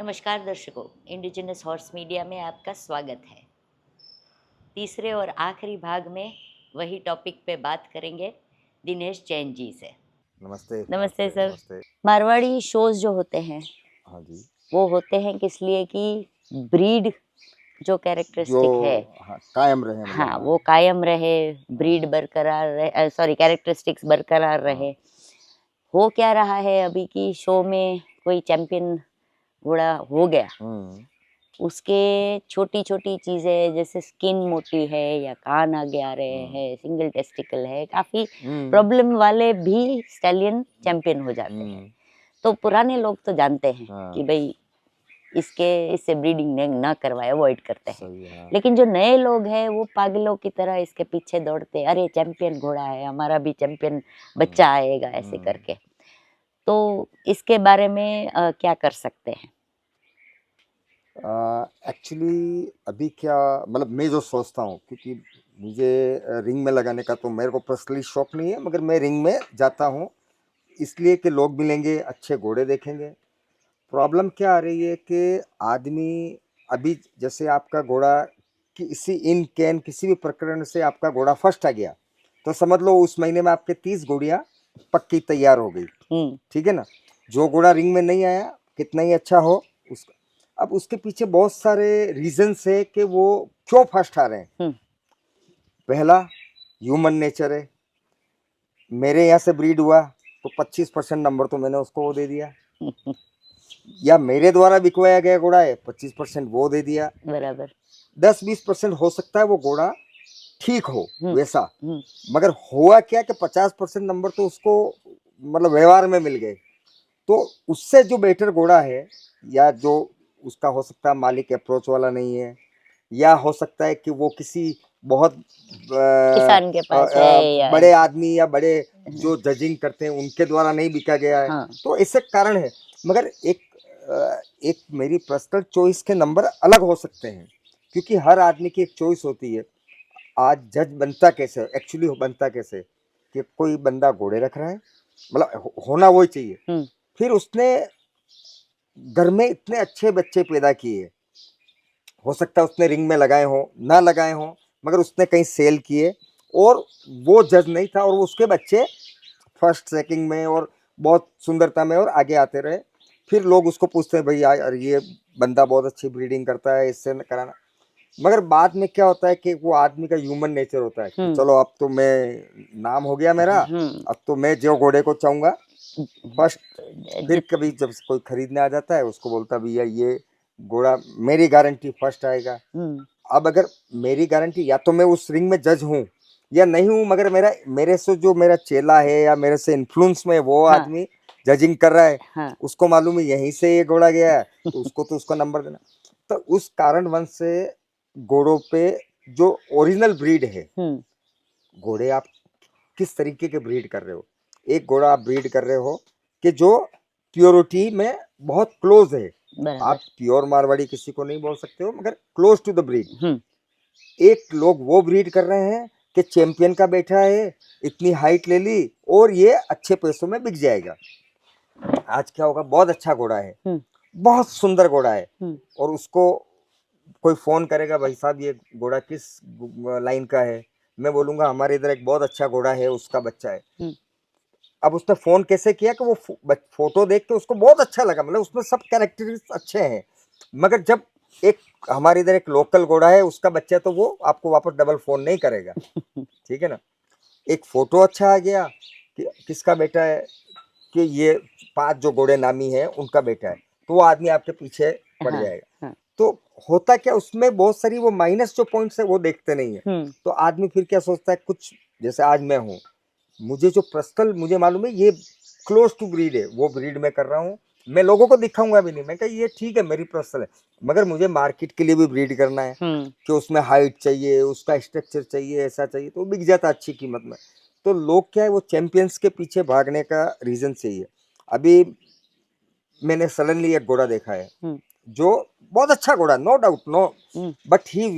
नमस्कार दर्शकों, indigenous horse media में आपका स्वागत है। तीसरे और आखिरी भाग में वही टॉपिक पे बात करेंगे दिनेश जैन जी से। नमस्ते। नमस्ते सर। नमस्ते। मारवाड़ी शोज जो होते हैं हाँ जी। वो होते हैं किस लिए कि ब्रीड जो जो कैरेक्टरिस्टिक है, हाँ, कायम रहे मतलब हाँ हाँ। वो कायम रहे, हाँ, ब्रीड बरकरार रहे, सॉरी कैरेक्टरिस्टिक्स बरकरार हाँ। रहे। हो क्या रहा है अभी की शो में, कोई चैंपियन घोड़ा हो गया, हुँ, उसके छोटी छोटी चीजें जैसे स्किन मोटी है या कान आगे आ रहे हुँ, हैं, सिंगल टेस्टिकल है, काफी हुँ, प्रॉब्लम वाले भी स्टैलियन चैंपियन हो जाते हैं। हुँ, तो पुराने लोग तो जानते हैं हाँ, कि भाई इससे ब्रीडिंग ना करवाए, अवॉइड करते हैं। सही है, हाँ। लेकिन जो नए लोग हैं वो पागलों की तरह इसके पीछे दौड़ते, अरे चैंपियन घोड़ा है, हमारा भी चैंपियन हुँ, बच्चा आएगा, ऐसे हुँ। करके। तो इसके बारे में क्या कर सकते हैं? एक्चुअली अभी क्या मतलब मैं जो सोचता हूँ क्योंकि मुझे रिंग में लगाने का तो मेरे को पर्सनली शौक नहीं है, मगर मैं रिंग में जाता हूँ इसलिए कि लोग मिलेंगे, अच्छे घोड़े देखेंगे। प्रॉब्लम क्या आ रही है कि आदमी अभी जैसे आपका घोड़ा किसी इन कैन किसी भी प्रकरण से आपका घोड़ा फर्स्ट आ गया तो समझ लो उस महीने में आपके 30 घोड़ियाँ पक्की तैयार हो गई। हम्म। ठीक है ना। जो घोड़ा रिंग में नहीं आया कितना ही अच्छा हो उसका, अब उसके पीछे बहुत सारे रीजंस है कि वो क्यों फर्स्ट आ रहे हैं। हम्म। पहला, ह्यूमन नेचर है। मेरे यहाँ से ब्रीड हुआ तो 25% नंबर तो मैंने उसको वो दे दिया, या मेरे द्वारा बिकवाया गया घोड़ा है 25% वो दे दिया। बराबर। 10-20% हो सकता है वो घोड़ा ठीक हो हम्म। वैसा, हम्म। मगर हुआ क्या कि 50% नंबर तो उसको मतलब व्यवहार में मिल गए। तो उससे जो बेटर घोड़ा है, या जो उसका हो सकता है मालिक अप्रोच वाला नहीं है, या हो सकता है कि वो किसी बहुत किसान के पास है या बड़े आदमी या बड़े हाँ। जो जजिंग करते हैं उनके द्वारा नहीं बिका गया है, हाँ। तो ऐसे कारण है। मगर एक मेरी पर्सनल चॉइस के नंबर अलग हो सकते हैं, क्योंकि हर आदमी की एक चॉइस होती है। आज जज बनता कैसे, एक्चुअली बनता कैसे कि कोई बंदा घोड़े रख रहा है, मतलब होना वही चाहिए। हम्म। फिर उसने घर में इतने अच्छे बच्चे पैदा किए, हो सकता है उसने रिंग में लगाए हों ना लगाए हों, मगर उसने कहीं सेल किए और वो जज नहीं था और वो उसके बच्चे फर्स्ट सेकंड में और बहुत सुंदरता में और आगे आते रहे। फिर लोग उसको पूछते हैं भाई यार ये बंदा बहुत अच्छी ब्रीडिंग करता है, इससे न कराना। मगर बाद में क्या होता है कि वो आदमी का ह्यूमन नेचर होता है कि हम्म। चलो अब तो मैं नाम हो गया मेरा, हम्म। अब तो मैं जो घोड़े को चाहूँगा फर्स्ट। फिर जित कभी जब कोई खरीदने आ जाता है उसको बोलता भैया ये घोड़ा मेरी गारंटी फर्स्ट आएगा। हम्म। अब अगर मेरी गारंटी, या तो मैं उस रिंग में जज हूँ या नहीं हूँ, मगर मेरा मेरे से जो मेरा चेला है या मेरे से इन्फ्लुएंस में वो हाँ। आदमी जजिंग कर रहा है, हाँ। उसको मालूम है यहीं से ये घोड़ा गया है, तो उसको नंबर देना। तो उस कारणवश से घोड़ों पे जो ओरिजिनल ब्रीड है, हम्म। घोड़े आप किस तरीके के ब्रीड कर रहे हो। एक घोड़ा आप ब्रीड कर रहे हो कि जो प्योरिटी में बहुत क्लोज है। बराबर। आप प्योर मारवाड़ी किसी को नहीं बोल सकते हो, मगर क्लोज टू द ब्रीड। हम्म। एक लोग वो ब्रीड कर रहे हैं कि चैंपियन का बैठा है, इतनी हाइट ले ली और ये अच्छे पैसों में बिक जाएगा। आज क्या होगा, बहुत अच्छा घोड़ा है, हम्म। बहुत सुंदर घोड़ा है, हम्म। और उसको कोई फोन करेगा भाई साहब ये घोड़ा किस लाइन का है, मैं बोलूंगा हमारे इधर एक बहुत अच्छा घोड़ा है उसका बच्चा है। हम्म। अब उसने फोन कैसे किया कि वो फोटो देख के उसको बहुत अच्छा लगा, मतलब उसमें सब कैरेक्टरिस्टिक्स अच्छे हैं। मगर जब एक हमारे इधर एक लोकल घोड़ा है उसका बच्चा है, तो वो आपको वापस डबल फोन नहीं करेगा। ठीक है ना। एक फोटो अच्छा आ गया कि किसका बेटा है, कि ये 5 जो घोड़े नामी है उनका बेटा है, तो वो आदमी आपके पीछे पड़ हाँ। जाएगा। हाँ। तो होता क्या, उसमें बहुत सारी वो माइनस जो पॉइंट्स है वो देखते नहीं है। हम्म। तो आदमी फिर क्या सोचता है, कुछ जैसे आज मैं हूँ, मुझे जो पर्सनल मुझे मालूम है ये क्लोज टू ब्रीड है, वो ब्रीड मैं कर रहा हूँ, मैं लोगों को दिखाऊंगा भी नहीं, मैं कहा ये ठीक है मेरी पर्सनल है। मगर मुझे मार्केट के लिए भी ब्रीड करना है हम्म। कि उसमें हाइट चाहिए, उसका स्ट्रक्चर चाहिए, ऐसा चाहिए, तो बिक जाता अच्छी कीमत में। तो लोग क्या है, वो चैंपियंस के पीछे भागने का रीज़न सही है। अभी मैंने सडनली एक घोड़ा देखा है हम्म। जो बहुत अच्छा घोड़ा, no doubt, no, hmm. But ही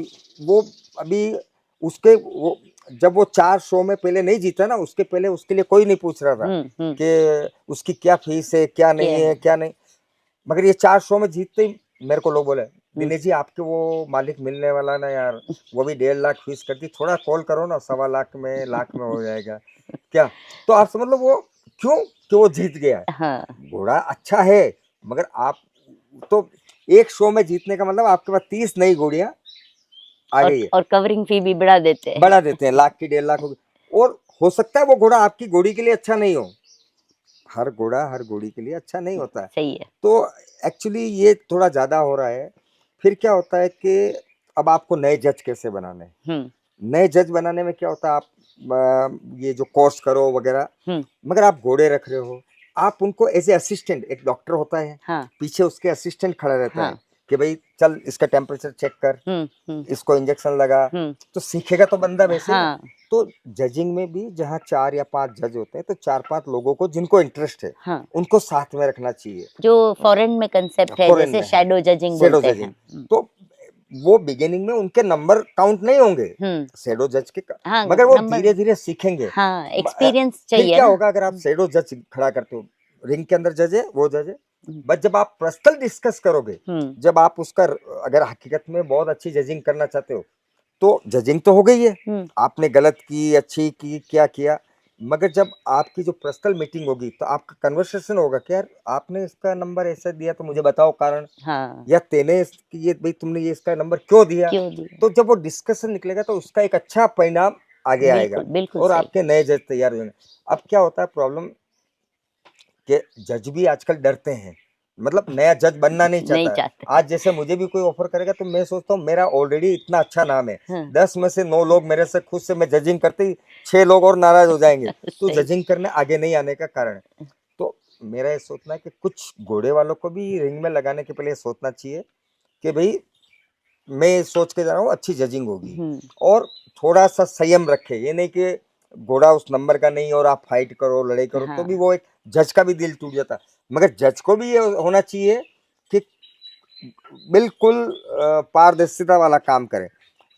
वो अभी उसके वो जब वो 4 शो में पहले नहीं जीता ना, उसके पहले उसके लिए कोई नहीं पूछ रहा था हम्म। हम्म। कि उसकी क्या फीस है, क्या नहीं क्या है, है? क्या नहीं। मगर ये 4 शो में जीतते ही मेरे को लोग बोले, दिनेश जी आपके वो मालिक मिलने वाला ना यार, वो भी 1.5 लाख फीस करती, थोड़ा कॉल करो ना, 1.25 लाख में हो जाएगा क्या। तो आप समझ लो वो क्यों कि वो जीत गया है। हाँ, घोड़ा अच्छा है, मगर आप तो एक शो में जीतने का मतलब आपके पास 30 नई घोड़ियां आ गई है, और कवरिंग फी भी बढ़ा देते हैं। बढ़ा देते हैं, लाख की 1.5 लाख और हो सकता है वो घोड़ा आपकी घोड़ी के लिए अच्छा नहीं हो, हर घोड़ा हर घोड़ी के लिए अच्छा नहीं होता है। सही है। तो एक्चुअली ये थोड़ा ज्यादा हो रहा है। फिर क्या होता है कि अब आपको नए जज कैसे बनाने हैं। हम्म नए जज बनाने में क्या होता है, आप ये जो कोर्स करो वगैरह, हम्म मगर आप घोड़े रख रहे हो, आप उनको एज ए असिस्टेंट, एक डॉक्टर होता है हाँ पीछे उसके असिस्टेंट खड़ा रहता है हाँ कि भाई चल इसका टेम्परेचर चेक कर, हम्म इसको इंजेक्शन लगा, हम्म तो सीखेगा तो बंदा वैसे ही ना। हाँ तो जजिंग में भी जहाँ 4 या 5 जज होते हैं, तो 4-5 लोगों को जिनको इंटरेस्ट है हाँ, उनको साथ में रखना चाहिए। जो फॉरेन में कंसेप्ट है फॉरेन जैसे में है शैडो जजिंग शेडो बोलते जजिंग, हैं। तो वो बिगिनिंग में उनके नंबर काउंट नहीं होंगे हम्म शेडो जज के, हाँ, मगर वो नंबर, धीरे धीरे सीखेंगे। हाँ, म- एक्सपीरियंस फिर चाहिए क्या ना। होगा अगर आप शेडो जज खड़ा करते हो, रिंग के अंदर जज है वो जज है, हम्म बट जब आप पर्सनल डिस्कस करोगे, हम्म जब आप उसका अगर हकीकत में बहुत अच्छी जजिंग करना चाहते हो, तो जजिंग तो हो गई है, हम्म आपने गलत की अच्छी की क्या किया, मगर जब आपकी जो पर्सनल मीटिंग होगी तो आपका कन्वर्सेशन होगा कि यार आपने इसका नंबर ऐसा दिया तो मुझे बताओ कारण, हाँ, या तेने ये भाई तुमने ये इसका नंबर क्यों दिया। क्यों दिया। तो जब वो डिस्कशन निकलेगा तो उसका एक अच्छा परिणाम आगे आएगा बिल्कुल बिल्कुल और सही। आपके नए जज तैयार हो जाएंगे। अब क्या होता है प्रॉब्लम कि जज भी आजकल डरते हैं, मतलब नया जज बनना नहीं नहीं चाहता है। चाहते। आज जैसे मुझे भी कोई ऑफर करेगा तो मैं सोचता हूँ मेरा ऑलरेडी इतना अच्छा नाम है, हाँ 10 में से 9 लोग मेरे से खुद से, मैं जजिंग करते ही 6 लोग और नाराज हो जाएंगे, तो सही। जजिंग करने आगे नहीं आने का कारण है। तो मेरा ये सोचना है कि कुछ घोड़े वालों को भी रिंग में लगाने के पहले ये सोचना चाहिए कि भाई मैं ये सोच के जा रहा हूँ अच्छी जजिंग होगी, हम्म और थोड़ा सा संयम रखे, ये नहीं कि घोड़ा उस नंबर का नहीं और आप फाइट करो लड़ाई करो, तो भी हाँ वो एक जज का भी दिल टूट जाता। मगर जज को भी ये होना चाहिए कि बिल्कुल पारदर्शिता वाला काम करें।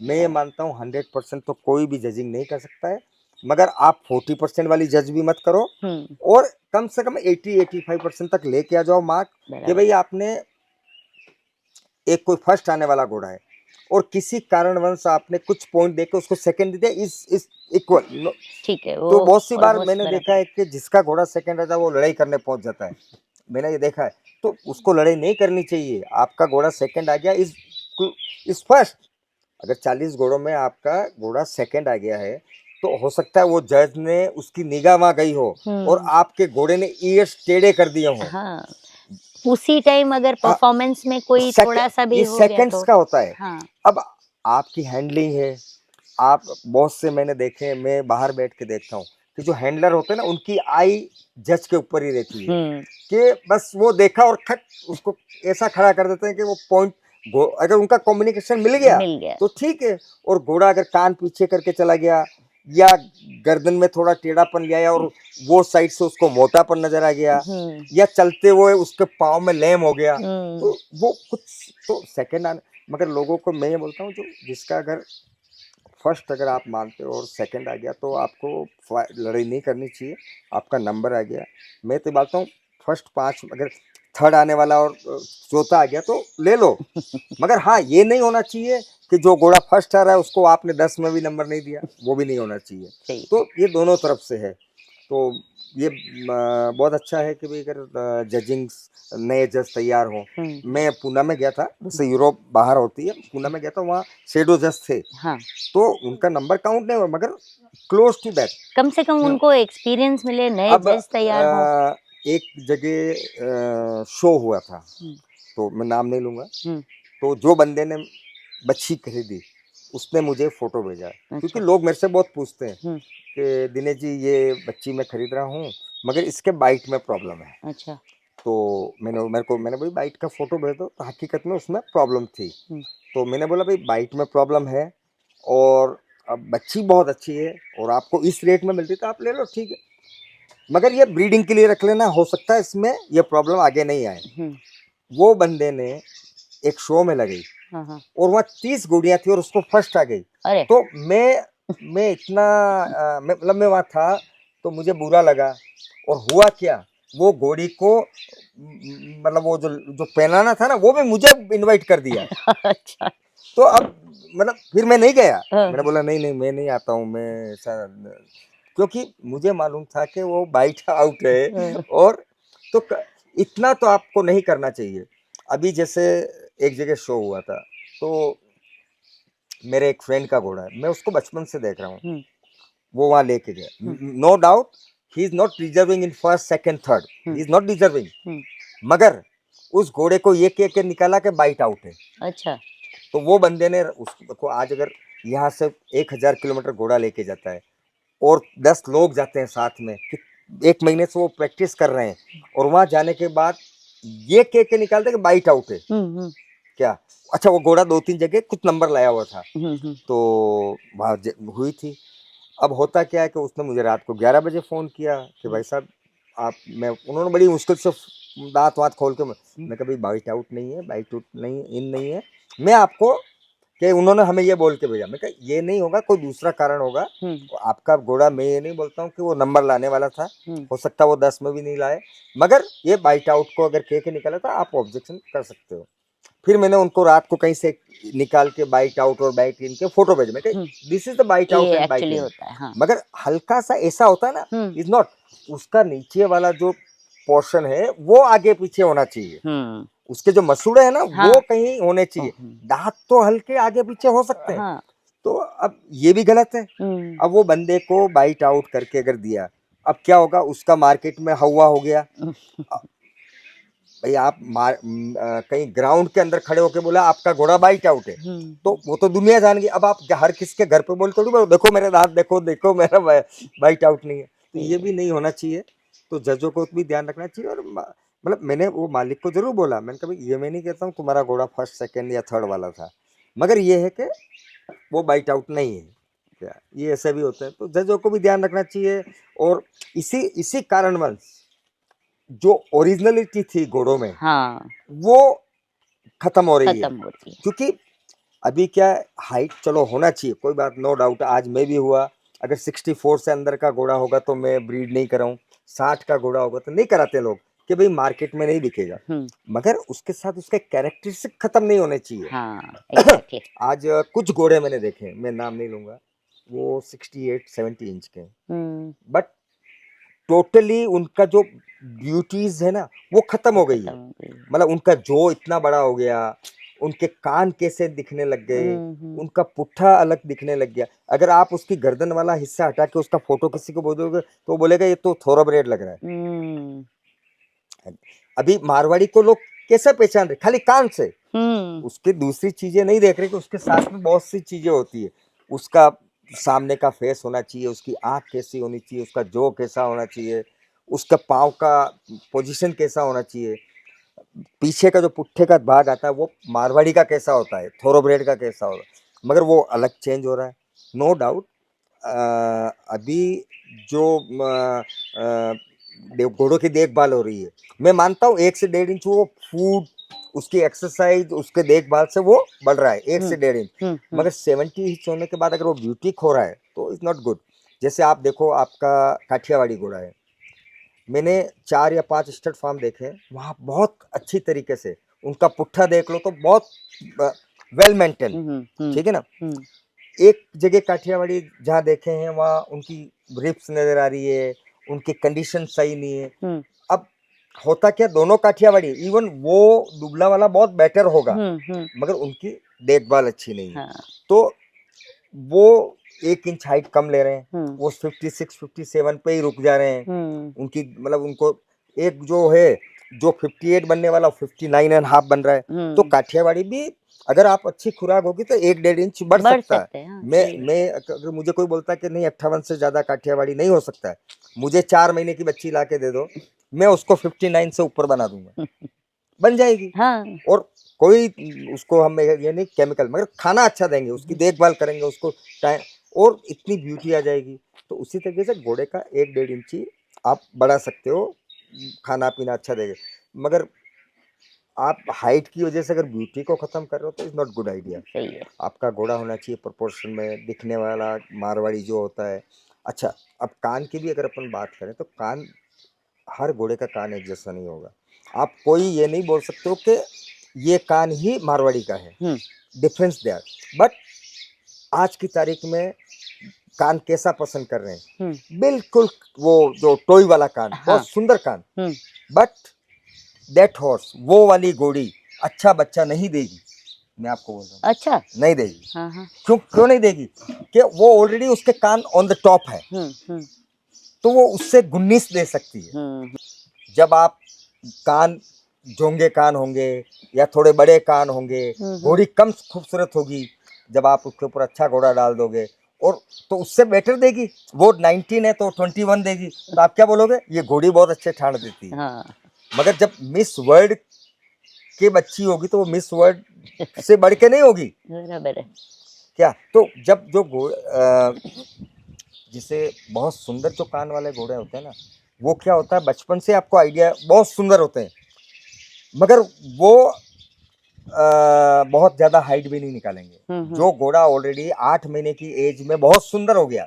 मैं ये मानता हूँ 100% तो कोई भी जजिंग नहीं कर सकता है, मगर आप 40% वाली जज भी मत करो, और कम से कम 80-85% तक लेके आ जाओ मार्क कि बराबर। भाई आपने एक कोई फर्स्ट आने वाला घोड़ा है और किसी कारणवश आपने कुछ पॉइंट देके उसको सेकंड दे दिया, इस इक्वल। ठीक है, वो तो बहुत सी बार ऑलमोस्ट मैंने देखा बराबर। है कि जिसका घोड़ा सेकंड रहता है वो लड़ाई करने पहुंच जाता है, मैंने ये देखा है। तो उसको लड़ाई नहीं करनी चाहिए, आपका घोड़ा सेकंड आ गया इस फर्स्ट, अगर 40 घोड़ों में आपका घोड़ा सेकंड आ गया है, तो हो सकता है वो जज ने उसकी निगाह वहां गई हो और आपके घोड़े ने ईयर्स टेढ़े कर दिए हों। हाँ, उसी टाइम अगर परफॉर्मेंस में कोई थोड़ा सा भी ये हो गया सेकंड्स तो। का होता है। हाँ अब आपकी हैंडलिंग है, आप बहुत से मैंने देखे हैं, मैं बाहर बैठ के देखता हूँ कि जो हैंडलर होते हैं ना उनकी आई जज के ऊपर ही रहती है कि बस वो देखा और खट उसको ऐसा खड़ा कर देते हैं कि वो पॉइंट, अगर उनका कम्युनिकेशन मिल गया मिल गया। तो ठीक है, और घोड़ा अगर कान पीछे करके चला गया या गर्दन में थोड़ा टेढ़ापन ले आया और वो साइड से उसको मोटापन नजर आ गया, या चलते हुए उसके पाँव में लैम हो गया, तो वो कुछ तो सेकंड आने। मगर लोगों को मैं ये बोलता हूँ जो जिसका अगर फर्स्ट अगर आप मानते हो और सेकंड आ गया तो आपको लड़ाई नहीं करनी चाहिए, आपका नंबर आ गया। मैं तो बोलता हूँ फर्स्ट 5, अगर थर्ड आने वाला और चौथा आ गया तो ले लो, मगर हाँ ये नहीं होना चाहिए कि जो घोड़ा फर्स्ट आ रहा है उसको आपने 10 में भी नंबर नहीं दिया, वो भी नहीं होना चाहिए। सही। तो ये दोनों तरफ से है। तो ये बहुत अच्छा है कि भाई अगर जजिंग नए जज तैयार हो। मैं पूना में गया था, जैसे यूरोप बाहर होती है, पूना में गया था, वहाँ शेडो जज थे, हाँ, तो उनका नंबर काउंट नहीं हुआ मगर क्लोज टू दैट। कम से कम उनको एक्सपीरियंस मिले, नए अब जज तैयार हो। एक जगह शो हुआ था, तो मैं नाम नहीं लूंगा, तो जो बंदे ने बच्ची खरीदी उसने मुझे फोटो भेजा, क्योंकि लोग मेरे से बहुत पूछते हैं कि दिनेश जी ये बच्ची मैं खरीद रहा हूँ मगर इसके बाइट में प्रॉब्लम है। अच्छा। तो मैंने भाई बाइट का फोटो भेज दो, तो हकीकत में उसमें प्रॉब्लम थी। तो मैंने बोला भाई बाइट में प्रॉब्लम है और अब बच्ची बहुत अच्छी है और आपको इस रेट में मिलती तो आप ले लो, ठीक है, मगर ये ब्रीडिंग के लिए रख लेना, हो सकता है इसमें ये प्रॉब्लम आगे नहीं आए। वो बंदे ने एक शो में लगाई और वहाँ 30 गुड़ियाँ थी और उसको फर्स्ट आ गई। तो मैं इतना मतलब मैं वहाँ था तो मुझे बुरा लगा, और हुआ क्या, वो घोड़ी को मतलब वो जो पहनाना था ना वो भी मुझे इनवाइट कर दिया। अच्छा। तो अब मतलब फिर मैं नहीं गया। हाँ। मैंने बोला नहीं नहीं मैं नहीं आता हूँ, मैं ऐसा, क्योंकि मुझे मालूम था कि वो बाइट आउट है। हाँ। और तो इतना तो आपको नहीं करना चाहिए। अभी जैसे एक जगह शो हुआ था, तो मेरे एक फ्रेंड का घोड़ा है, मैं उसको बचपन से देख रहा हूँ, हम्म। वो वहां लेके गया। Hmm. No doubt he is not deserving in first second third, hmm. He is not deserving, hmm. मगर उस घोड़े को ये कह के निकाला कि बाइट आउट है। अच्छा। तो वो बंदे ने उसको, आज अगर यहाँ से 1,000 किलोमीटर घोड़ा लेके जाता है और 10 लोग जाते हैं साथ में, कि 1 महीने से वो प्रैक्टिस कर रहे हैं, और वहां जाने के बाद ये कह के निकालते कि बाइट आउट है। हम्म। क्या? अच्छा, वो घोड़ा 2-3 जगह कुछ नंबर लाया हुआ था, हम्म। तो वहाँ हुई थी। अब होता क्या है कि उसने मुझे रात को 11 बजे फ़ोन किया कि भाई साहब आप, मैं, उन्होंने बड़ी मुश्किल से दांत वात खोल के, मैं कहा भाई बाइट आउट नहीं है, बाइट आउट नहीं, इन नहीं है, मैं आपको, कि उन्होंने हमें ये बोल के भेजा। मैं कहा ये नहीं होगा, कोई दूसरा कारण होगा। तो आपका घोड़ा, मैं ये नहीं बोलता हूँ कि वो नंबर लाने वाला था, हो सकता है वो 10 में भी नहीं लाए, मगर ये बाइट आउट को अगर कह के निकाला था, आप ऑब्जेक्शन कर सकते हो। फिर मैंने उनको रात को कहीं से निकाल के बाइट आउट और बाइट इन के फोटो भेजे। मैं कहा this is the bite out ये एंड बाइट एक्चुअली इन। होता है, हाँ। मगर हल्का सा ऐसा होता है ना, इज नॉट, उसका नीचे वाला जो पोर्शन है वो आगे पीछे होना चाहिए, उसके जो मसूड़े है ना हाँ। वो कहीं होने चाहिए, दांत तो हल्के आगे पीछे हो सकते हैं। हाँ। तो अब ये भी गलत है। अब वो बंदे को बाइट आउट करके अगर दिया, अब क्या होगा, उसका मार्केट में हवा हो गया। भाई आप कहीं ग्राउंड के अंदर खड़े होके बोला आपका घोड़ा बाइट आउट है, तो वो तो दुनिया जान गई। अब आप हर किसी के घर पे बोल थोड़ी बोलो, देखो मेरे दांत, देखो देखो मेरा बाइट आउट नहीं है। तो ये भी नहीं होना चाहिए। तो जजों को भी ध्यान रखना चाहिए। और मतलब मैंने वो मालिक को जरूर बोला, मैंने कहा भाई ये मैं नहीं कहता हूँ तुम्हारा घोड़ा फर्स्ट सेकंड या थर्ड वाला था, मगर ये है कि वो बाइट आउट नहीं है। क्या ये ऐसे भी होता है? तो जजों को भी ध्यान रखना चाहिए। और इसी इसी कारणवश जो ओरिजिनलिटी थी घोड़ों में, हाँ, वो खत्म हो रही है। खत्म होती है। क्योंकि अभी क्या है, हाइट चलो होना चाहिए, कोई बात, नो डाउट। आज मैं भी हुआ, अगर 64 से अंदर का घोड़ा होगा तो मैं ब्रीड नहीं कराऊं, 60 का घोड़ा होगा तो नहीं कराते लोग, कि भाई मार्केट में नहीं बिकेगा। मगर उसके साथ उसके कैरेक्टरिस्टिक खत्म नहीं होने चाहिए। हाँ, एग्जैक्टली। आज कुछ घोड़े मैंने देखे, मैं नाम नहीं लूंगा, वो 68-70 इंच के, बट टोटली उनका जो ब्यूटीज है ना वो खत्म हो गई है। मतलब उनका जो इतना बड़ा हो गया, उनके कान कैसे दिखने लग गए, उनका पुट्ठा अलग दिखने लग गया। अगर आप उसकी गर्दन वाला हिस्सा हटा के उसका फोटो किसी को बोलोगे तो वो बोलेगा ये तो थोरोब्रेड लग रहा है। अभी मारवाड़ी को लोग कैसे पहचान रहे? खाली कान से। उसकी दूसरी चीजें नहीं देख रहे कि उसके साथ में बहुत सी चीजें होती है। उसका सामने का फेस होना चाहिए, उसकी आंख कैसी होनी चाहिए, उसका जो कैसा होना चाहिए, उसका पाँव का पोजीशन कैसा होना चाहिए, पीछे का जो पुट्ठे का भाग आता है वो मारवाड़ी का कैसा होता है, थोरोब्रेड का कैसा होता है, मगर वो अलग चेंज हो रहा है। नो डाउट अभी जो घोड़ों की देखभाल हो रही है, मैं मानता हूँ 1 से 1.5 इंच वो फूड, उसकी एक्सरसाइज, उसके देखभाल से वो बढ़ रहा है 1 से 1.5 इंच। मगर 70 इंच होने के बाद अगर वो ब्यूटी खो रहा है तो इट्स नॉट गुड। जैसे आप देखो, आपका काठियावाड़ी घोड़ा है, मैंने 4 या 5 स्टड फार्म देखे, वहाँ बहुत अच्छी तरीके से उनका पुट्ठा देख लो तो बहुत वेल मेंटेन, ठीक है ना। एक जगह काठियावाड़ी जहाँ देखे हैं वहाँ उनकी रिप्स नजर आ रही है, उनकी कंडीशन सही नहीं है। अब होता क्या, दोनों काठियावाड़ी, इवन वो दुबला वाला बहुत बेटर होगा, मगर उनकी देखभाल अच्छी नहीं है। तो वो 1 इंच हाइट कम ले रहे हैं, वो 56-57 पे ही रुक जा रहे हैं। उनकी मतलब उनको एक जो है, जो 58 बनने वाला 59.5 बन रहा है। तो काठियावाड़ी भी अगर आप अच्छी खुराक होगी तो 1-1.5 इंच बढ़ सकता है। हाँ, मैं अगर मुझे कोई बोलता है कि नहीं 58 से ज्यादा काठियावाड़ी नहीं हो सकता है, मुझे 4 महीने की बच्ची ला के दे दो, मैं उसको 59 से ऊपर बना दूंगा, बन जाएगी। हाँ। और कोई उसको हम ये नहीं केमिकल, मगर खाना अच्छा देंगे, उसकी देखभाल करेंगे, उसको टाइम, और इतनी ब्यूटी आ जाएगी। तो उसी तरीके से घोड़े का 1-1.5 इंची आप बढ़ा सकते हो, खाना पीना अच्छा देंगे। मगर आप हाइट की वजह से अगर ब्यूटी को खत्म कर रहे हो तो इज नॉट गुड आइडिया। सही है। आपका घोड़ा होना चाहिए प्रोपोर्शन में दिखने वाला, मारवाड़ी जो होता है। अच्छा, अब कान की भी अगर अपन बात करें तो कान, हर घोड़े का कान एक जैसा नहीं होगा। आप कोई ये नहीं बोल सकते हो कि ये कान ही मारवाड़ी का है, डिफरेंस देयर। बट आज की तारीख में कान कैसा पसंद कर रहे हैं, बिल्कुल वो जो टॉय वाला कान, हाँ। बहुत सुंदर कान। बट दैट हॉर्स, वो वाली घोड़ी अच्छा बच्चा नहीं देगी, मैं आपको बोल रहा हूँ। अच्छा। नहीं देगी। हाँ। क्यों नहीं देगी? कि वो ऑलरेडी उसके कान ऑन द टॉप है, तो वो उससे 19 दे सकती है। जब आप कान जोंगे कान होंगे या थोड़े बड़े कान होंगे, घोड़ी कम खूबसूरत होगी। जब आप उसके ऊपर अच्छा घोड़ा डाल दोगे और तो उससे बेटर देगी। वो 19 है तो 21 देगी, तो आप क्या बोलोगे? ये घोड़ी बहुत अच्छे ठाण देती है। हाँ। मगर जब मिस वर्ल्ड की बच्ची होगी तो वो मिस वर्ल्ड से बढ़ के नहीं होगी। बराबर है। क्या? तो जब जो जिसे बहुत सुंदर जो कान वाले घोड़े होते हैं ना, वो क्या होता है, बचपन से आपको आइडिया बहुत सुंदर होते हैं, मगर वो बहुत ज्यादा हाइट भी नहीं निकालेंगे। जो घोड़ा ऑलरेडी 8 महीने की एज में बहुत सुंदर हो गया,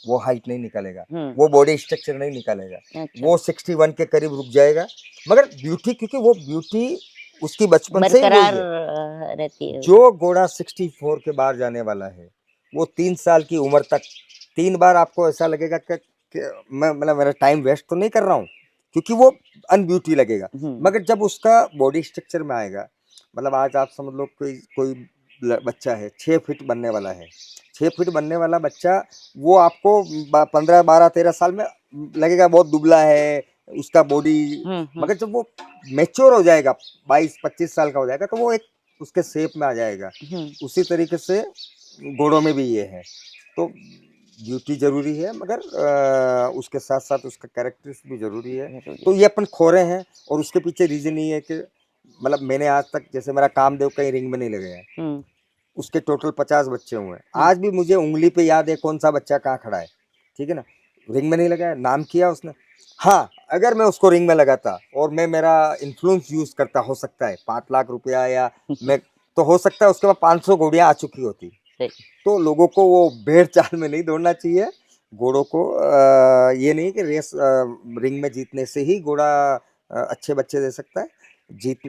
वो हाइट नहीं निकालेगा, वो बॉडी स्ट्रक्चर नहीं निकालेगा। अच्छा। वो 61 के करीब रुक जाएगा। मगर ब्यूटी, क्योंकि वो ब्यूटी उसकी बचपन से ही बरकरार हुई है। रहती है। जो घोड़ा 64 के बाहर जाने वाला है, वो 3 साल की उम्र तक 3 बार आपको ऐसा लगेगा कि मैं मतलब मेरा टाइम वेस्ट तो नहीं कर रहा हूँ, क्योंकि वो अनब्यूटी लगेगा। मगर जब उसका बॉडी स्ट्रक्चर में आएगा, मतलब आज आप समझ लो कोई कोई बच्चा है 6 फीट बनने वाला है, 6 फीट बनने वाला बच्चा, वो आपको 15 12 13 साल में लगेगा बहुत दुबला है उसका बॉडी। मगर जब वो मैच्योर हो जाएगा, 22-25 साल का हो जाएगा, तो वो एक उसके शेप में आ जाएगा। उसी तरीके से घोड़ों में भी ये है। तो ब्यूटी जरूरी है, मगर उसके साथ साथ उसका कैरेक्टरिस्टिक भी जरूरी है। तो ये अपन खो रहे हैं, और उसके पीछे रीजन ये है कि मतलब मैंने आज तक, जैसे मेरा कामदेव कहीं रिंग में नहीं लगे हैं, उसके टोटल 50 बच्चे हुए हैं। आज भी मुझे उंगली पे याद है कौन सा बच्चा कहाँ खड़ा है, ठीक है ना। रिंग में नहीं लगाया, नाम किया उसने। हाँ, अगर मैं उसको रिंग में लगाता और मैं मेरा इन्फ्लुएंस यूज करता, हो सकता है 5 लाख रुपया, या मैं तो हो सकता है उसके बाद 500 घोड़ियाँ आ चुकी होती। तो लोगों को वो भेड़ चाल में नहीं दौड़ना चाहिए। घोड़ों को ये नहीं कि रेस रिंग में जीतने से ही घोड़ा अच्छे बच्चे दे सकता है। जीत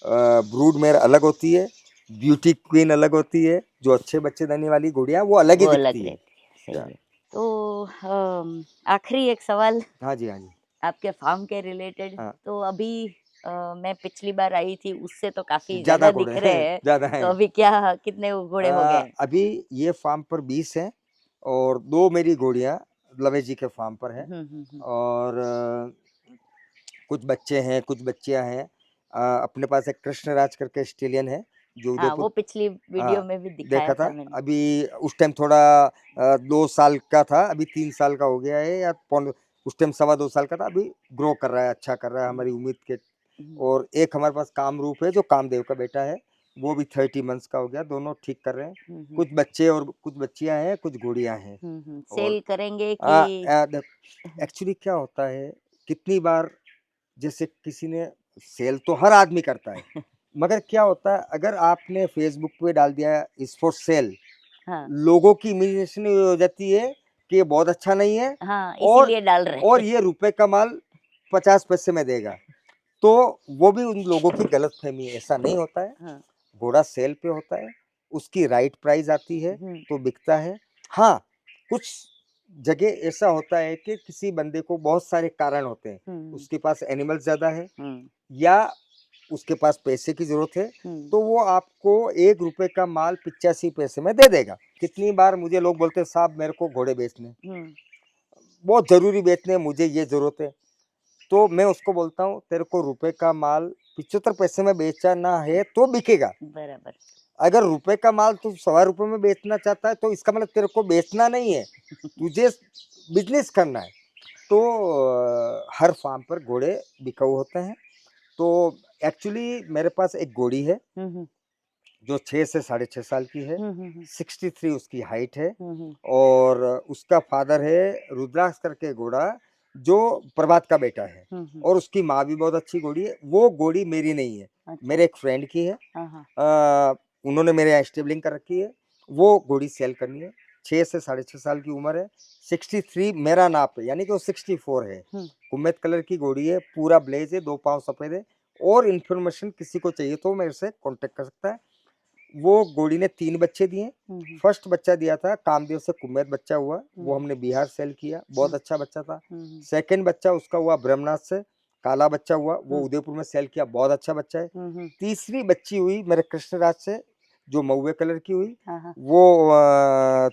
ब्रूड मेयर अलग होती है, ब्यूटी क्वीन अलग होती है, जो अच्छे बच्चे देने वाली घोड़ियाँ वो अलग ही दिखती है। सही है। तो आखिरी एक सवाल। हाँ जी, हाँ जी। आपके फार्म के रिलेटेड। हाँ। तो अभी मैं पिछली बार आई थी उससे तो काफी ज्यादा ज्यादा घोड़े दिख रहे हैं, हैं। ज्यादा तो हैं। अभी क्या कितने घोड़े हो गए? अभी ये फार्म पर 20 हैं, और 2 मेरी घोड़ियाँ लवे जी के फार्म पर है। और कुछ बच्चे हैं, कुछ बच्चियां हैं। अपने पास एक कृष्णराज करके ऑस्ट्रेलियन है, जो हाँ, वो उदयपुर, पिछली वीडियो में भी दिखाया देखा था। था मैंने। अभी उस टाइम थोड़ा 2 साल का था, अभी 3 साल का हो गया है, या उस टाइम 2.25 साल का था। अभी ग्रो कर रहा है, अच्छा कर रहा है हमारी उम्मीद के। और एक हमारे पास कामरूप है, जो कामदेव का बेटा है, वो भी 30 मंथ्स का हो गया। दोनों ठीक कर रहे हैं। कुछ बच्चे और कुछ बच्चियां हैं, कुछ घोड़ियां हैं। सेल करेंगे कि? एक्चुअली क्या होता है, कितनी बार, जैसे किसी ने, सेल तो हर आदमी करता है, मगर क्या होता है, अगर आपने फेसबुक पे डाल दिया इज फॉर सेल, हाँ। लोगों की इमेजिनेशन ये हो जाती है कि ये बहुत अच्छा नहीं है, हाँ, और इसीलिए डाल रहे और हैं। ये रुपए का माल 50 पैसे में देगा। तो वो भी उन लोगों की गलत फहमी है, ऐसा नहीं होता है। हाँ। घोड़ा सेल पे होता है, उसकी राइट प्राइस आती है तो बिकता है। हाँ, कुछ जगह ऐसा होता है कि किसी बंदे को बहुत सारे कारण होते हैं, उसके पास एनिमल ज्यादा है, या उसके पास पैसे की जरूरत है, तो वो आपको 1 रुपए का माल 85 पैसे में दे देगा। कितनी बार मुझे लोग बोलते हैं, साहब मेरे को घोड़े बेचने, बहुत जरूरी बेचने, मुझे ये जरूरत है। तो मैं उसको बोलता हूँ, तेरे को रुपए का माल 75 पैसे में बेचना है तो बिकेगा। बराबर। अगर रुपए का माल तू 1.25 में बेचना चाहता है, तो इसका मतलब तेरे को बेचना नहीं है, तुझे बिजनेस करना है। तो हर फार्म पर घोड़े बिकाऊ होते हैं। तो एक्चुअली मेरे पास एक घोड़ी है, जो 6 से 6.5 साल की है, 63 उसकी हाइट है, और उसका फादर है रुद्राक्ष करके घोड़ा, जो प्रभात का बेटा है, और उसकी माँ भी बहुत अच्छी घोड़ी है। वो घोड़ी मेरी नहीं है, मेरे एक फ्रेंड की है। उन्होंने मेरे यहाँ स्टेबलिंग कर रखी है, वो घोड़ी सेल करनी है। 6 से 6.5 साल की उम्र है, 63 मेरा नाप है, यानी कि वो 64 है। कुम्मेत कलर की घोड़ी है, पूरा ब्लेज है, 2 पाँव सफेद है, और इन्फॉर्मेशन किसी को चाहिए तो मेरे से कांटेक्ट कर सकता है। वो घोड़ी ने 3 बच्चे दिए। फर्स्ट बच्चा दिया था कामदेव से कुमेद बच्चा हुआ, वो हमने बिहार सेल किया, बहुत अच्छा बच्चा था। सेकंड बच्चा उसका हुआ ब्रह्मनाथ से, काला बच्चा हुआ, वो उदयपुर में सेल किया, बहुत अच्छा बच्चा है। तीसरी बच्ची हुई मेरे कृष्णराज से, जो महुए कलर की हुई, वो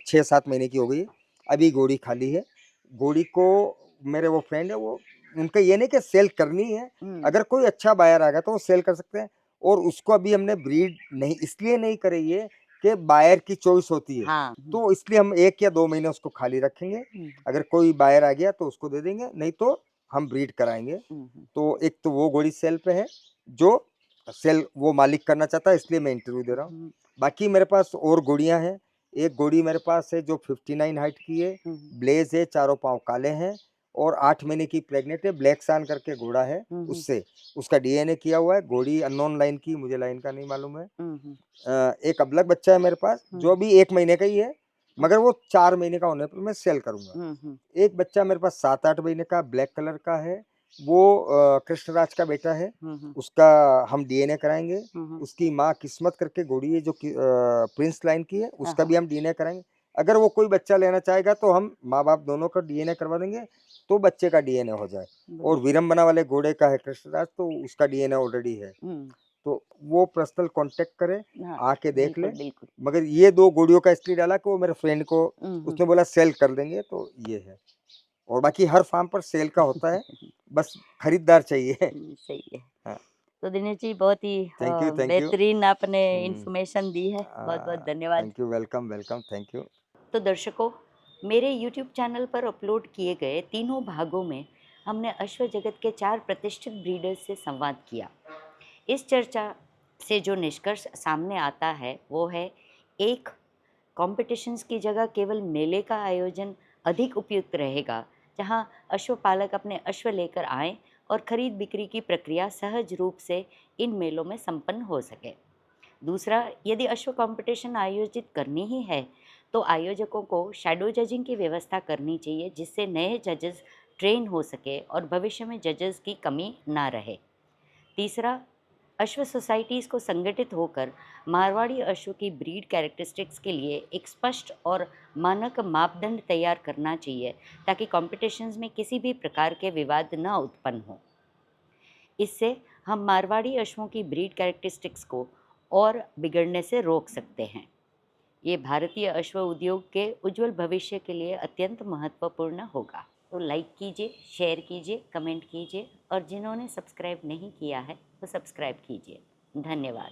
6-7 महीने की हो गई। अभी घोड़ी खाली है। घोड़ी को मेरे वो फ्रेंड है, वो उनका ये नहीं कि सेल करनी है, अगर कोई अच्छा बायर आ गया तो वो सेल कर सकते हैं। और उसको अभी हमने ब्रीड नहीं इसलिए नहीं करी है कि बायर की चॉइस होती है, हाँ। तो इसलिए हम 1 या 2 महीने उसको खाली रखेंगे। अगर कोई बायर आ गया तो उसको दे देंगे, नहीं तो हम ब्रीड कराएंगे। तो एक तो वो घोड़ी सेल पे है, जो सेल वो मालिक करना चाहता है, इसलिए मैं इंटरव्यू दे रहा हूँ। बाकी मेरे पास और घोड़ियां हैं। एक घोड़ी मेरे पास है जो 59 हाइट की है, ब्लेज है, चारों पांव काले हैं और 8 महीने की प्रेग्नेंट है। ब्लैक सान करके घोड़ा है, उससे उसका डीएनए किया हुआ है। घोड़ी अननोन लाइन की, मुझे लाइन का नहीं मालूम है। एक अबलग बच्चा है मेरे पास जो अभी 1 महीने का ही है, मगर वो 4 महीने का होने पर मैं सेल करूंगा। एक बच्चा मेरे पास 7-8 महीने का ब्लैक कलर का है, वो कृष्णराज का बेटा है, उसका हम डीएनए कराएंगे। उसकी माँ किस्मत करके घोड़ी है जो प्रिंस लाइन की है, उसका भी हम डीएनए कराएंगे। अगर वो कोई बच्चा लेना चाहेगा तो हम माँ बाप दोनों का डीएनए करवा देंगे, तो बच्चे का डीएनए हो जाए। और विरंबना वाले घोड़े का है कृष्णराज, तो उसका डीएनए ऑलरेडी है, तो वो पर्सनल कांटेक्ट करे, आके देख ले। बिल्कुल। मगर ये 2 घोड़ियों का इसलिए डाला कि वो मेरे फ्रेंड को उसने बोला सेल कर देंगे, तो ये है। और बाकी हर फार्म पर सेल का होता है, बस खरीदार चाहिए। सही है। हाँ। तो दिनेश जी बहुत ही थैंक यू, थैंक यू। बेहतरीन आपने इन्फॉर्मेशन दी है, बहुत बहुत धन्यवाद। Thank you, welcome welcome, thank you. तो दर्शकों, मेरे YouTube चैनल पर अपलोड किए गए तीनों भागों में हमने अश्व जगत के 4 प्रतिष्ठित ब्रीडर्स से संवाद किया। इस चर्चा से जो निष्कर्ष सामने आता है वो है, 1, कॉम्पिटिशन्स की जगह केवल मेले का आयोजन अधिक उपयुक्त रहेगा, जहां अश्वपालक अपने अश्व लेकर आएं और खरीद बिक्री की प्रक्रिया सहज रूप से इन मेलों में संपन्न हो सके। दूसरा, यदि अश्व कंपटीशन आयोजित करनी ही है तो आयोजकों को शैडो जजिंग की व्यवस्था करनी चाहिए, जिससे नए जजेस ट्रेन हो सके और भविष्य में जजेस की कमी ना रहे। तीसरा, अश्व सोसाइटीज़ को संगठित होकर मारवाड़ी अश्व की ब्रीड कैरेक्टरिस्टिक्स के लिए एक स्पष्ट और मानक मापदंड तैयार करना चाहिए, ताकि कॉम्पिटिशन्स में किसी भी प्रकार के विवाद न उत्पन्न हो। इससे हम मारवाड़ी अश्वों की ब्रीड कैरेक्टरिस्टिक्स को और बिगड़ने से रोक सकते हैं। ये भारतीय अश्व उद्योग के उज्जवल भविष्य के लिए अत्यंत महत्वपूर्ण होगा। तो लाइक कीजिए, शेयर कीजिए, कमेंट कीजिए और जिन्होंने सब्सक्राइब नहीं किया है वो सब्सक्राइब कीजिए। धन्यवाद।